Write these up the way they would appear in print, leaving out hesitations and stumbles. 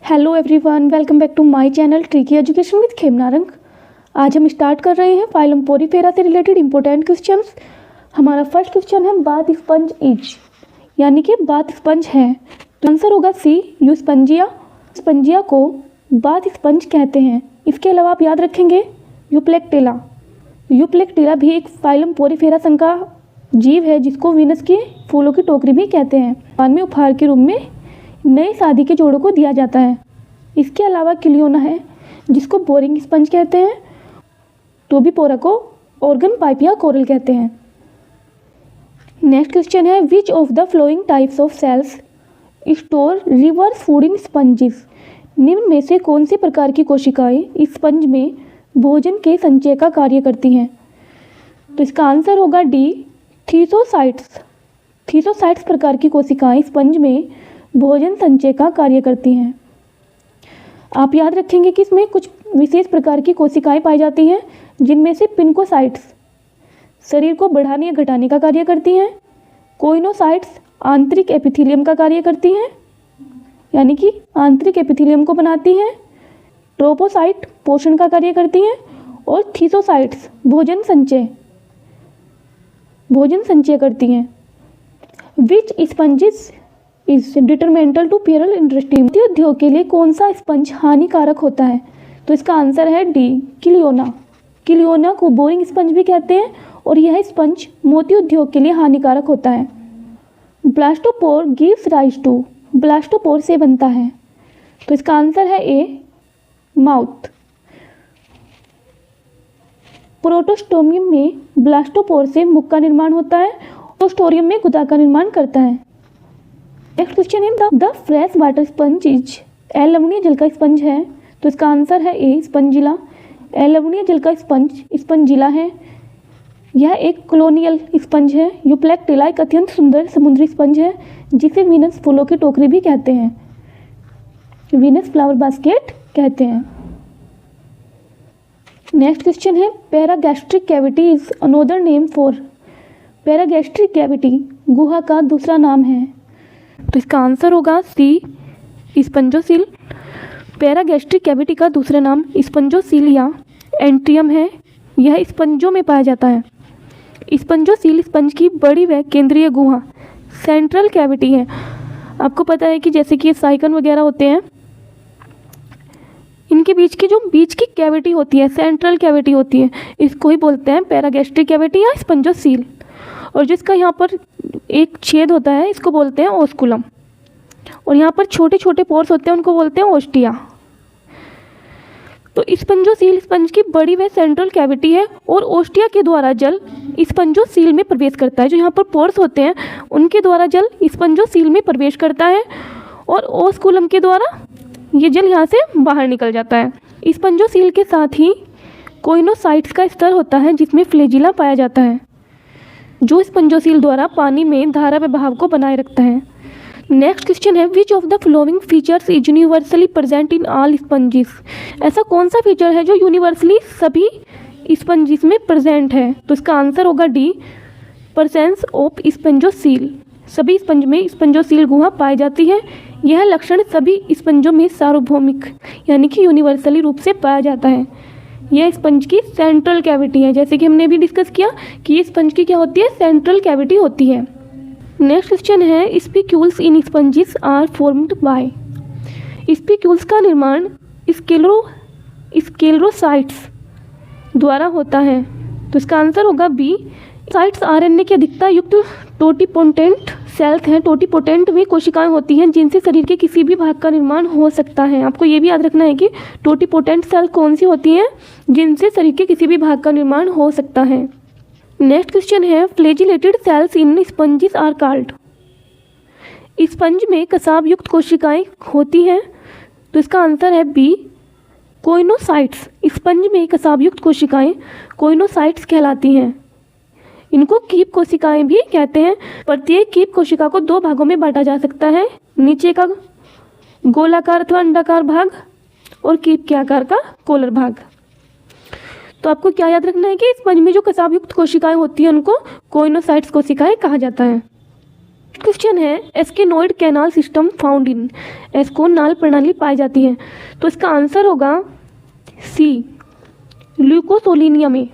Hello everyone, welcome back to my channel tricky education with Khemnarang. आज हम start कर रहे हैं फाइलम पोरीफेरा से रिलेटेड इंपॉर्टेंट क्वेश्चंस। हमारा फर्स्ट क्वेश्चन है बाथ स्पंज इज, यानी कि बाथ स्पंज है। तो आंसर होगा सी, यूस्पंजिया। स्पंजिया को बाथ स्पंज कहते हैं। इसके अलावा आप याद रखेंगे यूप्लेक्टिला। यूप्लेक्टिला भी एक फाइलम पोरीफेरा संघ का जीव है जिसको वीनस के फूलों की टोकरी भी कहते हैं। बाद में उपहार के रूप में नए शादी के जोड़ों को दिया जाता है। इसके अलावा क्लियोना है जिसको बोरिंग स्पंज कहते हैं। टोबीपोरा को ऑर्गन पाइप या कोरल कहते हैं। नेक्स्ट क्वेश्चन है which of the flowing types of cells store reverse food in sponges. निम्न में से कौन सी प्रकार की कोशिकाएं इस स्पंज में भोजन के संचय का कार्य करती हैं? तो इसका आंसर होगा डी, थीसोसाइट्स। थीसोसाइट्स प्रकार की कोशिकाएं स्पंज में भोजन संचय का कार्य करती हैं। आप याद रखेंगे कि इसमें कुछ विशेष प्रकार की कोशिकाएं पाई जाती हैं जिनमें से पिनकोसाइट्स शरीर को बढ़ाने या घटाने का कार्य करती हैं। कोइनोसाइट्स आंतरिक एपिथेलियम का कार्य करती हैं, यानी कि आंतरिक एपिथेलियम को बनाती हैं। ट्रोपोसाइट पोषण का कार्य करती हैं और थीसोसाइट्स भोजन संचय करती हैं। विच स्पंजिस इज डिटरमेंटल टू पेरल इंडस्ट्री। उद्योग के लिए कौन सा स्पंज हानिकारक होता है? तो इसका आंसर है डी, क्लियोना। क्लियोना को बोरिंग स्पंज भी कहते हैं और यह स्पंज मोती उद्योग के लिए हानिकारक होता है। Blastopore gives rise to. Blastopore से बनता है। तो इसका आंसर है ए, माउथ। प्रोटोस्टोमियम में ब्लास्टोपोर से मुख का निर्माण होता है। प्रोटोस्टोरियम में गुदा का निर्माण करता है। नेक्स्ट क्वेश्चन है the fresh water sponge is. लवणीय जल का स्पंज है। तो इसका आंसर है ए, स्पंजिला। लवणीय जल का स्पंज स्पंजिला है। यह एक कॉलोनियल स्पंज है। यूप्लेक्टिला एक अत्यंत सुंदर समुद्री स्पंज है जिसे वीनस फूलों की टोकरी भी कहते हैं, वीनस फ्लावर बास्केट कहते हैं। नेक्स्ट क्वेश्चन है paragastric cavity is another name for. Paragastric cavity गुहा का दूसरा नाम है। तो इसका आंसर होगा सी, स्पंजोसील। पैरागैस्ट्रिक कैविटी का दूसरा नाम स्पंजोसील या एंट्रियम है। यह स्पंजों में पाया जाता है। स्पंजोसील स्पंज की बड़ी व केंद्रीय गुहा सेंट्रल कैविटी है। आपको पता है कि जैसे कि साइकन वगैरह होते हैं, इनके बीच की कैविटी होती है, सेंट्रल कैविटी होती है, इसको ही बोलते हैं पैरागैस्ट्रिक कैविटी या स्पंजोसील। और जिसका यहाँ पर एक छेद होता है इसको बोलते हैं ओस्कुलम। और यहाँ पर छोटे छोटे पोर्स होते हैं उनको बोलते हैं ओस्टिया। तो स्पंजोसील स्पंज की बड़ी व सेंट्रल कैविटी है और ओस्टिया के द्वारा जल स्पंजोसील में प्रवेश करता है। जो यहाँ पर पोर्स होते हैं उनके द्वारा जल स्पंजोसील में प्रवेश करता है और ओस्कुलम के द्वारा ये जल यहाँ से बाहर निकल जाता है। स्पंजोसील के साथ ही कोइनोसाइट्स का स्तर होता है जिसमें फ्लैजिला पाया जाता है जो स्पंजोसील द्वारा पानी में धारा प्रभाव को बनाए रखता है। नेक्स्ट क्वेश्चन है which of the flowing features is universally present in all sponges. ऐसा कौन सा फीचर है जो यूनिवर्सली सभी स्पंजिस में प्रेजेंट है? तो इसका आंसर होगा डी, प्रेजेंस ऑफ स्पंजोसील। सभी स्पंज में स्पंजोसील गुहा पाई जाती है। यह लक्षण सभी स्पंजों में सार्वभौमिक यानी कि यूनिवर्सली रूप से पाया जाता है। यह स्पंज की सेंट्रल कैविटी है, जैसे कि हमने भी डिस्कस किया कि ये स्पंज की क्या होती है, सेंट्रल कैविटी होती है। नेक्स्ट क्वेश्चन है spicules in sponges are formed by. Spicules का निर्माण स्क्लेरोसाइट्स द्वारा होता है। तो इसका आंसर होगा बी, साइट्स आरएनए की अधिकता युक्त टोटिपोटेंट सेल्स हैं। टोटिपोटेंट वे कोशिकाएं होती हैं जिनसे शरीर के किसी भी भाग का निर्माण हो सकता है। आपको ये भी याद रखना है कि टोटिपोटेंट सेल कौन सी होती हैं जिनसे शरीर के किसी भी भाग का निर्माण हो सकता है। नेक्स्ट क्वेश्चन है flagellated cells in sponges are called. Sponge में कसाब युक्त कोशिकाएं होती हैं। तो इसका आंसर है बी, कोइनोसाइट्स। स्पंज में कसाब युक्त कोशिकाएं कोइनोसाइट्स कहलाती हैं। इनको कीप कोशिकाएं भी कहते हैं। प्रत्येक कीप कोशिका को दो भागों में बांटा जा सकता है, नीचे का गोलाकार अथवा अंडाकार भाग और कीप के आकार का कोलर भाग। तो आपको क्या याद रखना है कि स्पंज में जो कसाब युक्त कोशिकाएं होती हैं उनको कोइनोसाइट्स कोशिकाएं कहा जाता है। क्वेश्चन है एस्केनोइड canal system found in, ascon नाल प्रणाली पाई जाती है। तो इसका आंसर होगा सी, ल्यूकोसोलिनिया में।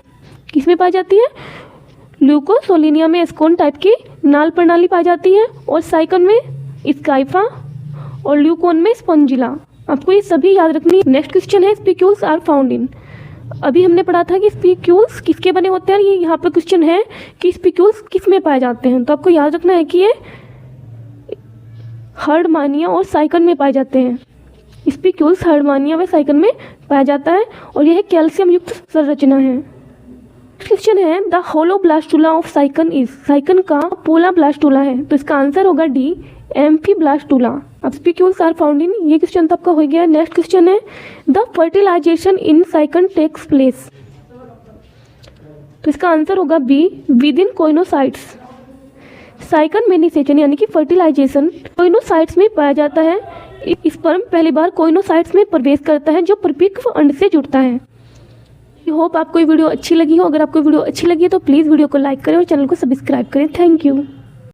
किस में पाई जाती है? ल्यूकोसोलिनिया में एस्कोन टाइप की नाल प्रणाली पाई जाती है, और साइकन में स्काइफा, और ल्यूकोन में स्पॉन्जिला। आपको ये सभी याद रखनी। नेक्स्ट क्वेश्चन है स्पिक्यूल्स आर फाउंड इन। अभी हमने पढ़ा था कि स्पिक्यूल्स किसके बने होते हैं, ये यहाँ पे क्वेश्चन है कि स्पिक्यूल्स किस में पाए जाते हैं। तो आपको याद रखना है कि ये हर्डमानिया और साइकन में पाए जाते हैं। स्पिक्यूल्स हर्डमानिया व साइकन में पाया जाता है, और यह कैल्शियम युक्त संरचना है। क्वेश्चन है द होलोब्लास्टुला ऑफ साइकन इज, साइकन का पोला ब्लास्टुला है। तो इसका आंसर होगा डी, एम्फीब्लास्टुला। अब स्पिक्यूल्स आर फाउंड इन, ये क्वेश्चन तो आपका हो गया। नेक्स्ट क्वेश्चन है the fertilization in sycon takes place. तो इसका आंसर होगा B, within choanocytes. Sycon में निषेचन यानी कि फर्टिलाइजेशन कोइनोसाइट्स में पाया जाता है। स्पर्म पहली बार कोइनोसाइट्स में प्रवेश करता है जो परिपक्व अंड से जुड़ता है। आई होप आपको ये वीडियो अच्छी लगी हो। अगर आपको वीडियो अच्छी लगी है तो प्लीज़ वीडियो को लाइक करें और चैनल को सब्सक्राइब करें। Thank you.